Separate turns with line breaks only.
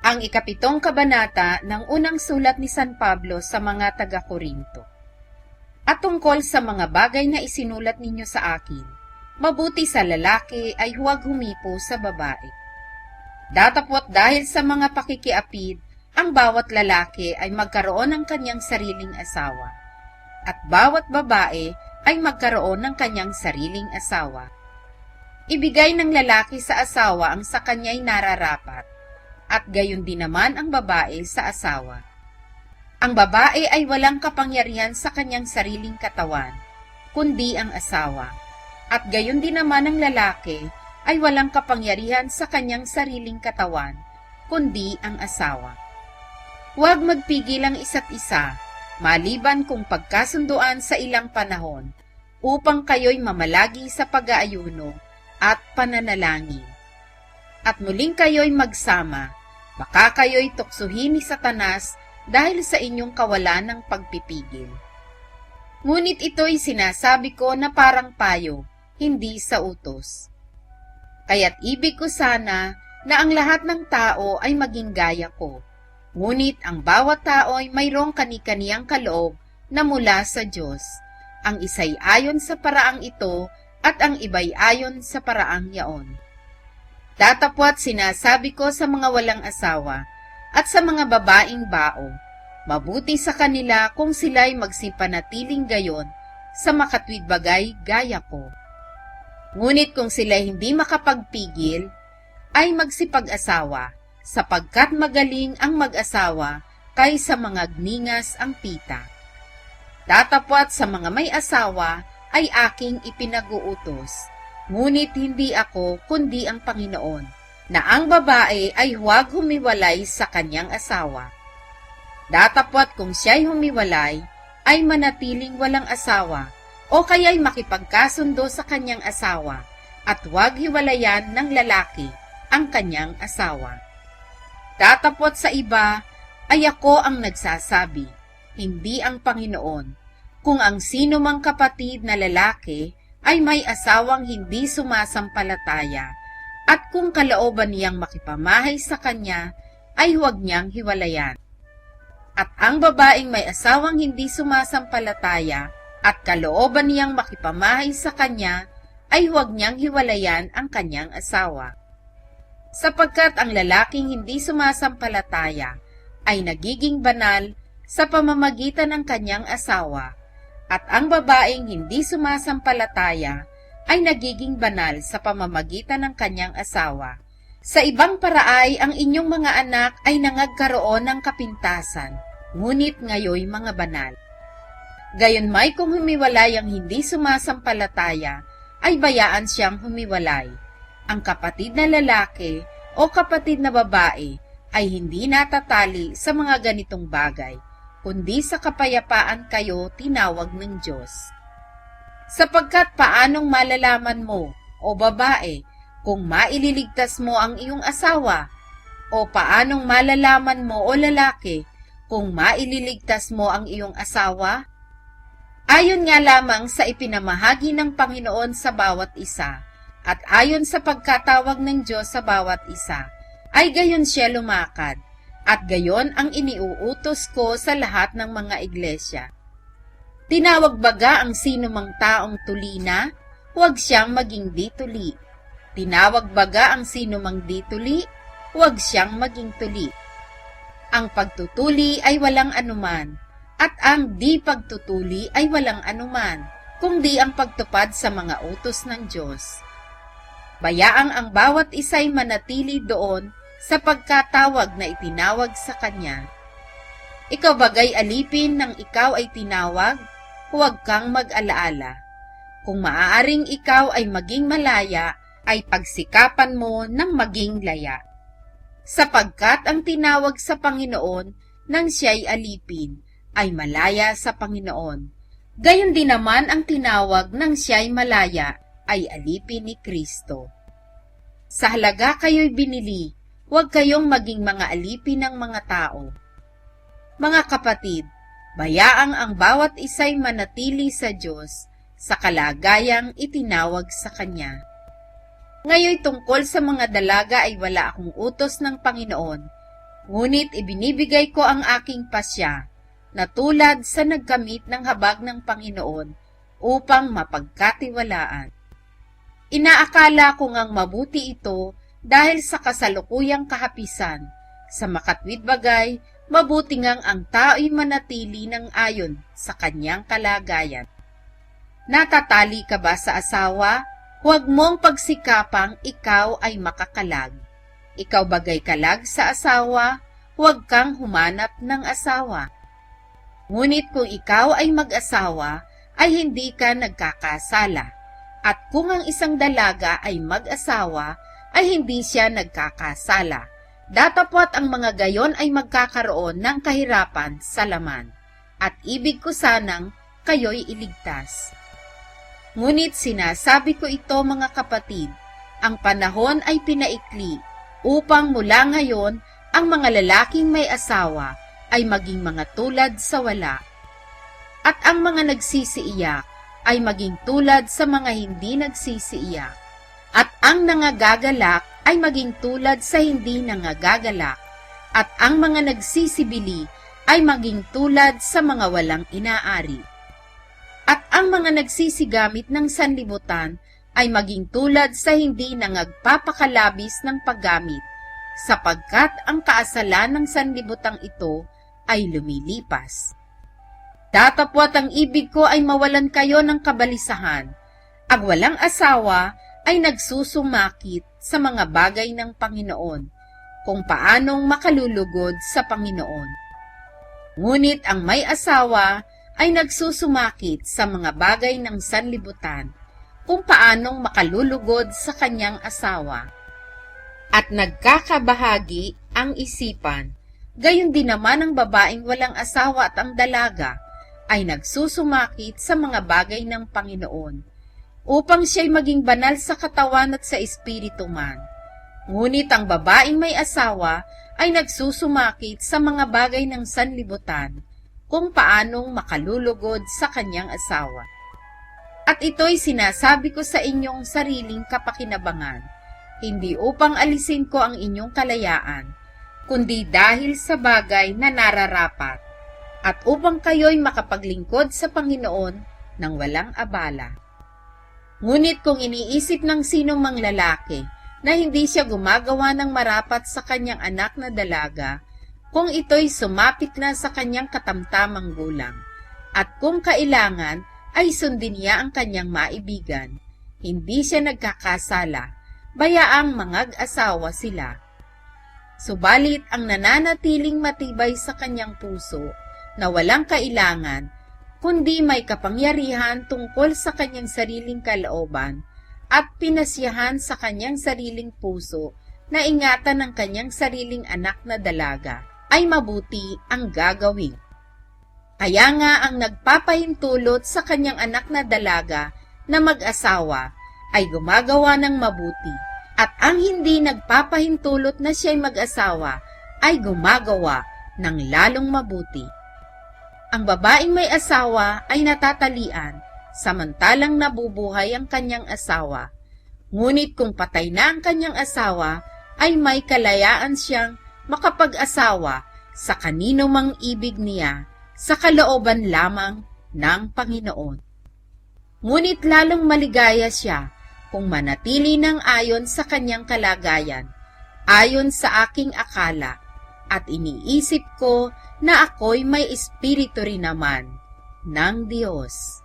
Ang ikapitong kabanata ng unang sulat ni San Pablo sa mga taga-Korinto. At tungkol sa mga bagay na isinulat ninyo sa akin, mabuti sa lalaki ay huwag humipo sa babae. Datapwat dahil sa mga pakikiapid, ang bawat lalaki ay magkaroon ng kanyang sariling asawa, at bawat babae ay magkaroon ng kanyang sariling asawa. Ibigay ng lalaki sa asawa ang sa kanya'y nararapat, at gayon din naman ang babae sa asawa. Ang babae ay walang kapangyarihan sa kanyang sariling katawan, kundi ang asawa, at gayon din naman ang lalaki ay walang kapangyarihan sa kanyang sariling katawan, kundi ang asawa. Huwag magpigil ang isa't isa, maliban kung pagkasunduan sa ilang panahon, upang kayo'y mamalagi sa pag-aayuno at pananalangin. At muling kayo'y magsama, baka kayo'y tuksuhin ni Satanas dahil sa inyong kawalan ng pagpipigil. Ngunit ito'y sinasabi ko na parang payo, hindi sa utos. Kaya't ibig ko sana na ang lahat ng tao ay maging gaya ko, ngunit ang bawat tao ay mayroong kani-kaniyang kaloob na mula sa Diyos. Ang isa'y ayon sa paraang ito at ang iba'y ayon sa paraang yaon. Datapwat sinasabi ko sa mga walang asawa at sa mga babaeng bao, mabuti sa kanila kung sila'y magsipanatiling gayon sa makatwid bagay gaya ko. Ngunit kung sila'y hindi makapagpigil, ay magsipag-asawa, sapagkat magaling ang mag-asawa kaysa mga gningas ang pita. Datapwat sa mga may asawa ay aking ipinag-uutos, ngunit hindi ako kundi ang Panginoon, na ang babae ay huwag humiwalay sa kanyang asawa. Datapwat kung siya'y humiwalay, ay manatiling walang asawa, o kaya'y makipagkasundo sa kanyang asawa, at huwag hiwalayan ng lalaki ang kanyang asawa. Datapwat sa iba, ay ako ang nagsasabi, hindi ang Panginoon, kung ang sino mang kapatid na lalaki ay may asawang hindi sumasampalataya, at kung kalooban niyang makipamahay sa kanya, ay huwag niyang hiwalayan. At ang babaeng may asawang hindi sumasampalataya, at kalooban niyang makipamahay sa kanya, ay huwag niyang hiwalayan ang kanyang asawa. Sapagkat ang lalaking hindi sumasampalataya ay nagiging banal sa pamamagitan ng kanyang asawa, at ang babaeng hindi sumasampalataya ay nagiging banal sa pamamagitan ng kanyang asawa. Sa ibang paraay, ang inyong mga anak ay nangagkaroon ng kapintasan, ngunit ngayoy mga banal. Gayunmay kung humiwalay ang hindi sumasampalataya, ay bayaan siyang humiwalay. Ang kapatid na lalaki o kapatid na babae ay hindi natatali sa mga ganitong bagay, kundi sa kapayapaan kayo tinawag ng Diyos. Sapagkat paanong malalaman mo, o babae, kung maililigtas mo ang iyong asawa? O paanong malalaman mo, o lalaki, kung maililigtas mo ang iyong asawa? Ayon nga lamang sa ipinamahagi ng Panginoon sa bawat isa, at ayon sa pagkatawag ng Diyos sa bawat isa, ay gayon siya lumakad, at gayon ang iniuutos ko sa lahat ng mga iglesia. Tinawag baga ang sino mang taong tulina, huwag siyang maging dituli. Tinawag baga ang sino mang dituli, huwag siyang maging tuli. Ang pagtutuli ay walang anuman, at ang di pagtutuli ay walang anuman, kundi ang pagtupad sa mga utos ng Diyos. Bayaang ang bawat isa'y manatili doon sa pagkatawag na itinawag sa kanya. Ikaw bagay alipin ng ikaw ay tinawag, huwag kang mag-alaala. Kung maaaring ikaw ay maging malaya, ay pagsikapan mo ng maging laya. Sapagkat ang tinawag sa Panginoon nang siya'y alipin, ay malaya sa Panginoon. Gayon din naman ang tinawag nang siya'y malaya, ay alipin ni Kristo. Sa halaga kayo'y binili, huwag kayong maging mga alipin ng mga tao. Mga kapatid, bayaang ang bawat isa'y manatili sa Diyos sa kalagayang itinawag sa Kanya. Ngayoy tungkol sa mga dalaga ay wala akong utos ng Panginoon, Ngunit ibinibigay ko ang aking pasya na tulad sa nagkamit ng habag ng Panginoon upang mapagkatiwalaan. Inaakala ko ngang mabuti ito dahil sa kasalukuyang kahapisan. Sa makatwid bagay, mabuti ngang ang tao'y manatili ng ayon sa kanyang kalagayan. Natatali ka ba sa asawa? Huwag mong pagsikapang ikaw ay makakalag. Ikaw bagay kalag sa asawa, huwag kang humanap ng asawa. Ngunit kung ikaw ay mag-asawa, ay hindi ka nagkakasala. At kung ang isang dalaga ay mag-asawa, ay hindi siya nagkakasala. Datapwat ang mga gayon ay magkakaroon ng kahirapan sa laman. At ibig ko sanang kayo'y iligtas. Ngunit sinasabi ko ito mga kapatid, ang panahon ay pinaikli upang mula ngayon ang mga lalaking may asawa ay maging mga tulad sa wala. At ang mga nagsisiiyak ay maging tulad sa mga hindi nagsisiiyak. At ang nangagagalak ay maging tulad sa hindi nangagagalak. At ang mga nagsisibili ay maging tulad sa mga walang inaari. At ang mga nagsisigamit ng sanlibutan ay maging tulad sa hindi nangagpapakalabis ng paggamit, sapagkat ang kaasalan ng sanlibutang ito ay lumilipas. Datapwat ang ibig ko ay mawalan kayo ng kabalisahan. Ang walang asawa ay nagsusumakit sa mga bagay ng Panginoon, kung paanong makalulugod sa Panginoon. Ngunit ang may asawa ay nagsusumakit sa mga bagay ng sanlibutan, kung paanong makalulugod sa kanyang asawa. At nagkakabahagi ang isipan, gayon din naman ang babaeng walang asawa at ang dalaga ay nagsusumakit sa mga bagay ng Panginoon, upang siya'y maging banal sa katawan at sa espiritu man. Ngunit ang babaeng may asawa ay nagsusumakit sa mga bagay ng sanlibutan, kung paanong makalulugod sa kanyang asawa. At ito'y sinasabi ko sa inyong sariling kapakinabangan, hindi upang alisin ko ang inyong kalayaan, kundi dahil sa bagay na nararapat, at upang kayo'y makapaglingkod sa Panginoon ng walang abala. Ngunit kung iniisip ng sinong mang lalaki na hindi siya gumagawa ng marapat sa kanyang anak na dalaga, kung ito'y sumapit na sa kanyang katamtamang gulang, at kung kailangan ay sundin niya ang kanyang maibigan, hindi siya nagkakasala, bayaang mangag-asawa sila. Subalit ang nananatiling matibay sa kanyang puso, na walang kailangan, kundi may kapangyarihan tungkol sa kanyang sariling kalooban, at pinasyahan sa kanyang sariling puso na ingatan ng kanyang sariling anak na dalaga, ay mabuti ang gagawin. Kaya nga ang nagpapahintulot sa kanyang anak na dalaga na mag-asawa ay gumagawa ng mabuti, at ang hindi nagpapahintulot na siya'y mag-asawa ay gumagawa ng lalong mabuti. Ang babaeng may asawa ay natatalian, samantalang nabubuhay ang kanyang asawa. Ngunit kung patay na ang kanyang asawa, ay may kalayaan siyang makapag-asawa sa kanino mang ibig niya, sa kalooban lamang ng Panginoon. Ngunit lalong maligaya siya kung manatili ng ayon sa kanyang kalagayan, ayon sa aking akala, at iniisip ko na ako'y may espiritu rin naman ng Diyos.